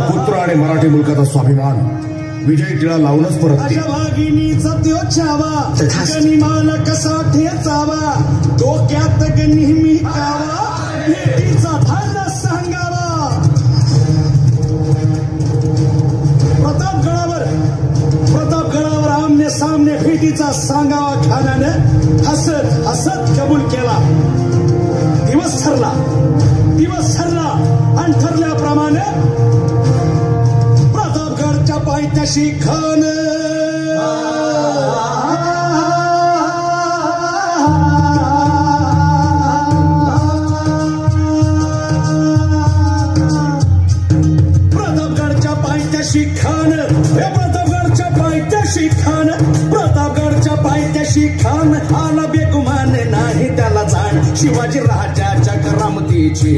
पुत्र आणि मराठी मुलकाचा स्वाभिमान विजय टिळा लावूनच परत भागिनीचा त्यो छावा गनिमाला कसा ठेचावा डोक्यात नेहमी कावा भेटीचा धाडा सांगावा प्रतापगडावर आमने सामने भेटीचा सांगावा खानाने हसत हसत कबूल केला. दिवस ठरला आणि ठरल्याप्रमाणे प्रतापगडच्या पायथ्याशी खान प्रतापगडच्या पायथ्याशी खान आला बेगुमान नाही त्याला जाण शिवाजी राजाच्या करामतीची